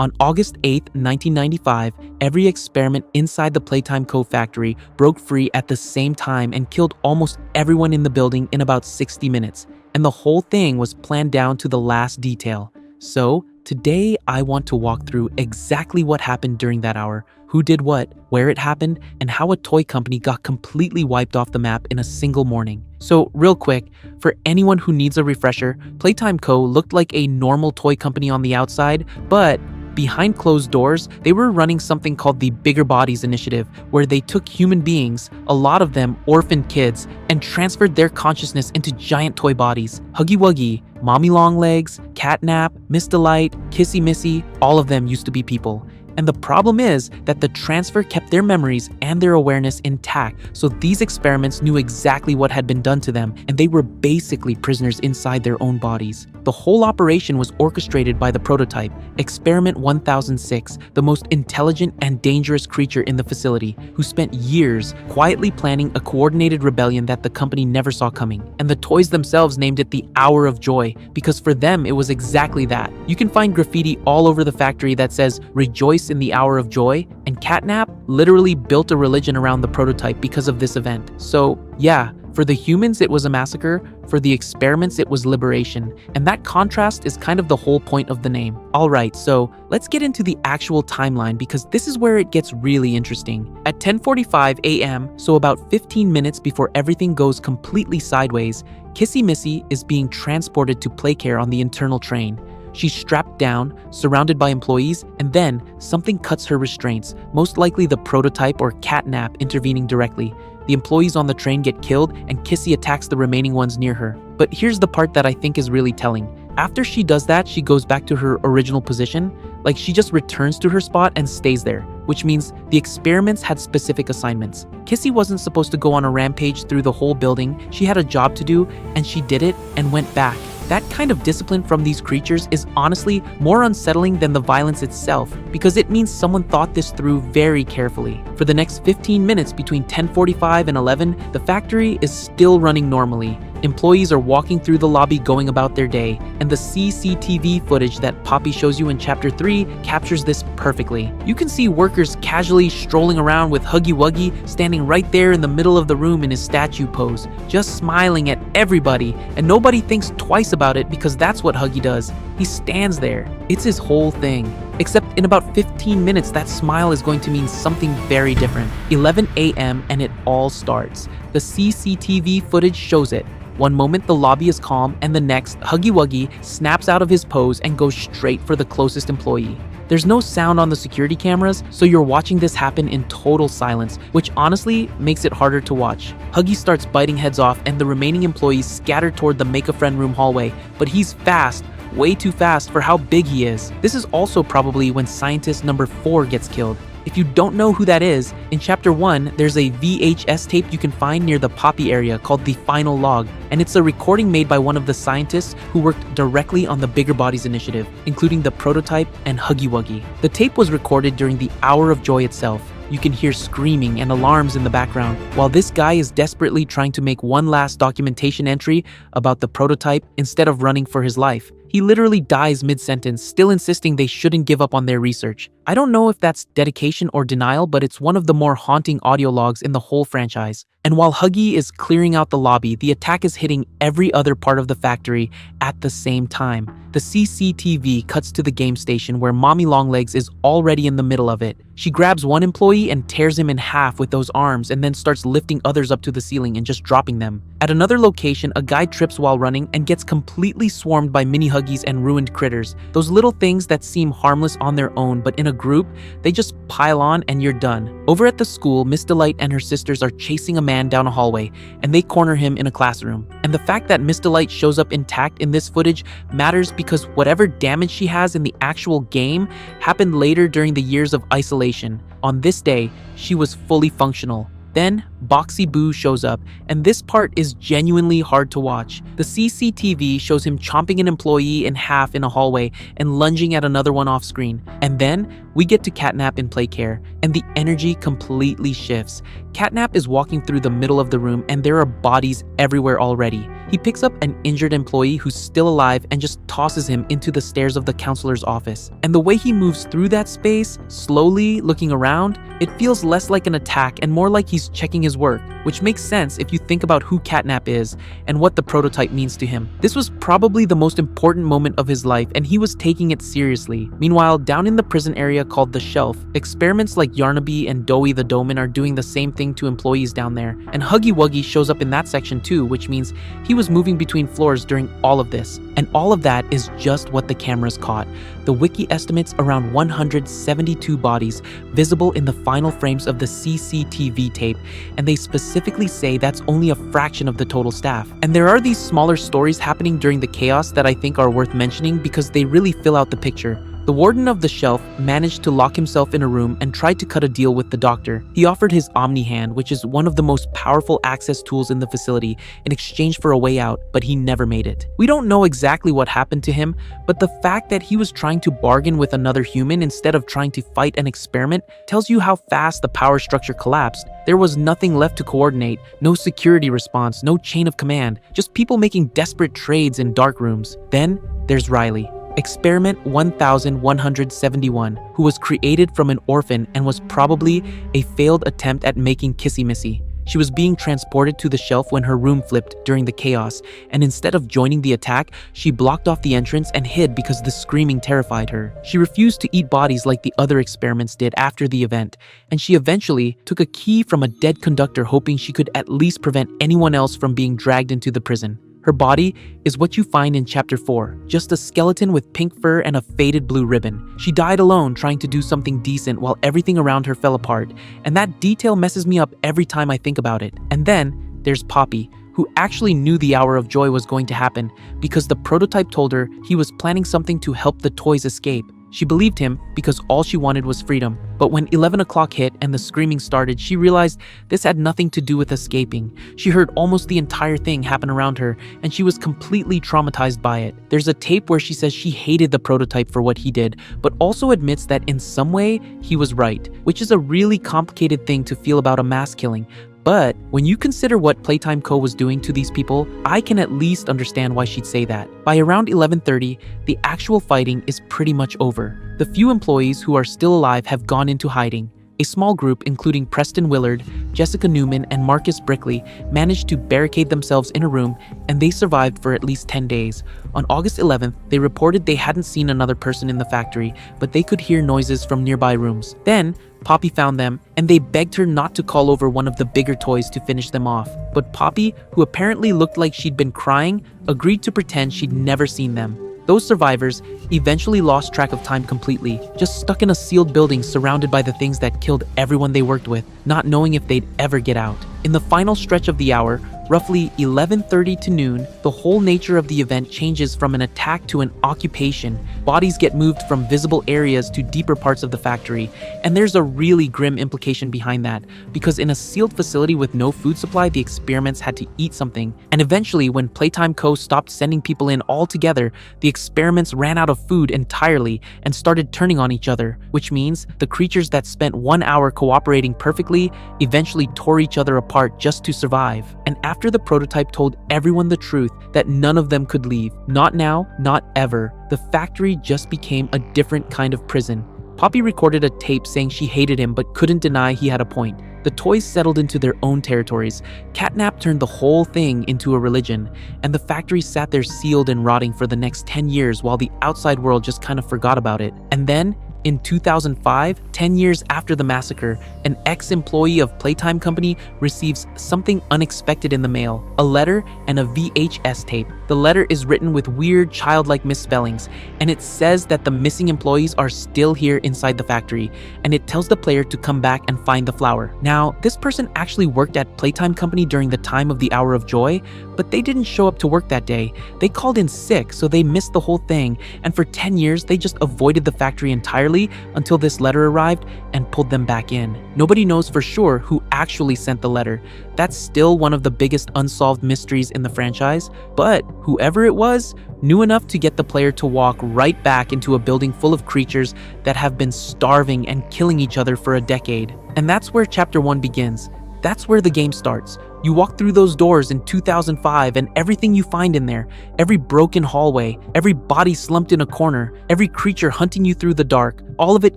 On August 8, 1995, every experiment inside the Playtime Co. factory broke free at the same time and killed almost everyone in the building in about 60 minutes. And the whole thing was planned down to the last detail. So, today I want to walk through exactly what happened during that hour, who did what, where it happened, and how a toy company got completely wiped off the map in a single morning. So, real quick, for anyone who needs a refresher, Playtime Co. looked like a normal toy company on the outside, but behind closed doors, they were running something called the Bigger Bodies Initiative, where they took human beings, a lot of them orphaned kids, and transferred their consciousness into giant toy bodies. Huggy Wuggy, Mommy Longlegs, Catnap, Miss Delight, Kissy Missy, all of them used to be people. And the problem is that the transfer kept their memories and their awareness intact, so these experiments knew exactly what had been done to them, and they were basically prisoners inside their own bodies. The whole operation was orchestrated by the prototype, Experiment 1006, the most intelligent and dangerous creature in the facility, who spent years quietly planning a coordinated rebellion that the company never saw coming. And the toys themselves named it the Hour of Joy, because for them it was exactly that. You can find graffiti all over the factory that says, "Rejoice in the Hour of Joy," and Catnap literally built a religion around the prototype because of this event. So yeah, for the humans it was a massacre, for the experiments it was liberation, and that contrast is kind of the whole point of the name. Alright, so let's get into the actual timeline because this is where it gets really interesting. At 10:45 a.m., so about 15 minutes before everything goes completely sideways, Kissy Missy is being transported to Playcare on the internal train. She's strapped down, surrounded by employees, and then something cuts her restraints, most likely the prototype or Catnap intervening directly. The employees on the train get killed, and Kissy attacks the remaining ones near her. But here's the part that I think is really telling. After she does that, she goes back to her original position, like she just returns to her spot and stays there, which means the experiments had specific assignments. Kissy wasn't supposed to go on a rampage through the whole building. She had a job to do, and she did it and went back. That kind of discipline from these creatures is honestly more unsettling than the violence itself, because it means someone thought this through very carefully. For the next 15 minutes between 10:45 and 11, the factory is still running normally. Employees are walking through the lobby going about their day, and the CCTV footage that Poppy shows you in Chapter 3 captures this perfectly. You can see workers casually strolling around with Huggy Wuggy standing right there in the middle of the room in his statue pose, just smiling at everybody, and nobody thinks twice about it because that's what Huggy does. He stands there. It's his whole thing. Except in about 15 minutes, that smile is going to mean something very different. 11 a.m. and it all starts. The CCTV footage shows it. One moment the lobby is calm, and the next, Huggy Wuggy snaps out of his pose and goes straight for the closest employee. There's no sound on the security cameras, so you're watching this happen in total silence, which honestly makes it harder to watch. Huggy starts biting heads off, and the remaining employees scatter toward the Make-A-Friend room hallway, but he's fast, way too fast for how big he is. This is also probably when scientist number 4 gets killed. If you don't know who that is, in Chapter 1, there's a VHS tape you can find near the Poppy area called the Final Log, and it's a recording made by one of the scientists who worked directly on the Bigger Bodies Initiative, including the prototype and Huggy Wuggy. The tape was recorded during the Hour of Joy itself. You can hear screaming and alarms in the background, while this guy is desperately trying to make one last documentation entry about the prototype instead of running for his life. He literally dies mid-sentence, still insisting they shouldn't give up on their research. I don't know if that's dedication or denial, but it's one of the more haunting audio logs in the whole franchise. And while Huggy is clearing out the lobby, the attack is hitting every other part of the factory at the same time. The CCTV cuts to the game station where Mommy Longlegs is already in the middle of it. She grabs one employee and tears him in half with those arms, and then starts lifting others up to the ceiling and just dropping them. At another location, a guy trips while running and gets completely swarmed by mini Huggies and ruined critters. Those little things that seem harmless on their own, but in a group, they just pile on and you're done. Over at the school, Miss Delight and her sisters are chasing a man down a hallway, and they corner him in a classroom. And the fact that Miss Delight shows up intact in this footage matters because whatever damage she has in the actual game happened later during the years of isolation. On this day, she was fully functional. Then, Boxy Boo shows up, and this part is genuinely hard to watch. The CCTV shows him chomping an employee in half in a hallway and lunging at another one off screen. And then we get to Catnap in Play Care, and the energy completely shifts. Catnap is walking through the middle of the room, and there are bodies everywhere already. He picks up an injured employee who's still alive and just tosses him into the stairs of the counselor's office. And the way he moves through that space, slowly looking around, it feels less like an attack and more like he's checking his work, which makes sense if you think about who Catnap is and what the prototype means to him. This was probably the most important moment of his life, and he was taking it seriously. Meanwhile, down in the prison area called the Shelf, experiments like Yarnaby and Doughy the Doman are doing the same thing to employees down there, and Huggy Wuggy shows up in that section too, which means he was moving between floors during all of this. And all of that is just what the cameras caught. The wiki estimates around 172 bodies visible in the final frames of the CCTV tape, and they specifically say that's only a fraction of the total staff. And there are these smaller stories happening during the chaos that I think are worth mentioning because they really fill out the picture. The warden of the Shelf managed to lock himself in a room and tried to cut a deal with the doctor. He offered his Omni Hand, which is one of the most powerful access tools in the facility, in exchange for a way out, but he never made it. We don't know exactly what happened to him, but the fact that he was trying to bargain with another human instead of trying to fight an experiment tells you how fast the power structure collapsed. There was nothing left to coordinate, no security response, no chain of command, just people making desperate trades in dark rooms. Then there's Riley. Experiment 1171, who was created from an orphan and was probably a failed attempt at making Kissy Missy. She was being transported to the Shelf when her room flipped during the chaos, and instead of joining the attack, she blocked off the entrance and hid because the screaming terrified her. She refused to eat bodies like the other experiments did after the event, and she eventually took a key from a dead conductor hoping she could at least prevent anyone else from being dragged into the prison. Her body is what you find in Chapter 4, just a skeleton with pink fur and a faded blue ribbon. She died alone trying to do something decent while everything around her fell apart, and that detail messes me up every time I think about it. And then there's Poppy, who actually knew the hour of joy was going to happen because the prototype told her he was planning something to help the toys escape. She believed him because all she wanted was freedom. But when 11 o'clock hit and the screaming started, she realized this had nothing to do with escaping. She heard almost the entire thing happen around her, and she was completely traumatized by it. There's a tape where she says she hated the prototype for what he did, but also admits that in some way, he was right, which is a really complicated thing to feel about a mass killing. But when you consider what Playtime Co. was doing to these people, I can at least understand why she'd say that. By around 11:30, the actual fighting is pretty much over. The few employees who are still alive have gone into hiding. A small group, including Preston Willard, Jessica Newman, and Marcus Brickley, managed to barricade themselves in a room, and they survived for at least 10 days. On August 11th, they reported they hadn't seen another person in the factory, but they could hear noises from nearby rooms. Then, Poppy found them, and they begged her not to call over one of the bigger toys to finish them off. But Poppy, who apparently looked like she'd been crying, agreed to pretend she'd never seen them. Those survivors eventually lost track of time completely, just stuck in a sealed building surrounded by the things that killed everyone they worked with, not knowing if they'd ever get out. In the final stretch of the hour, roughly 11:30 to noon, the whole nature of the event changes from an attack to an occupation. Bodies get moved from visible areas to deeper parts of the factory, and there's a really grim implication behind that, because in a sealed facility with no food supply, the experiments had to eat something. And eventually, when Playtime Co. stopped sending people in altogether, the experiments ran out of food entirely and started turning on each other, which means the creatures that spent 1 hour cooperating perfectly eventually tore each other apart just to survive. And after the prototype told everyone the truth that none of them could leave, not now, not ever, the factory just became a different kind of prison. Poppy recorded a tape saying she hated him but couldn't deny he had a point. The toys settled into their own territories. Catnap turned the whole thing into a religion, and the factory sat there sealed and rotting for the next 10 years while the outside world just kind of forgot about it. And then, in 2005, 10 years after the massacre, an ex-employee of Playtime Company receives something unexpected in the mail, a letter and a VHS tape. The letter is written with weird childlike misspellings, and it says that the missing employees are still here inside the factory, and it tells the player to come back and find the flower. Now, this person actually worked at Playtime Company during the time of the Hour of Joy, but they didn't show up to work that day. They called in sick, so they missed the whole thing, and for 10 years, they just avoided the factory entirely entirely until this letter arrived and pulled them back in. Nobody knows for sure who actually sent the letter. That's still one of the biggest unsolved mysteries in the franchise, but whoever it was knew enough to get the player to walk right back into a building full of creatures that have been starving and killing each other for a decade. And that's where Chapter 1 begins. That's where the game starts. You walk through those doors in 2005 and everything you find in there, every broken hallway, every body slumped in a corner, every creature hunting you through the dark, all of it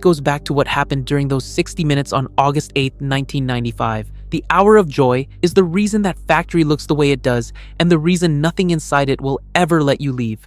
goes back to what happened during those 60 minutes on August 8th, 1995. The Hour of Joy is the reason that factory looks the way it does and the reason nothing inside it will ever let you leave.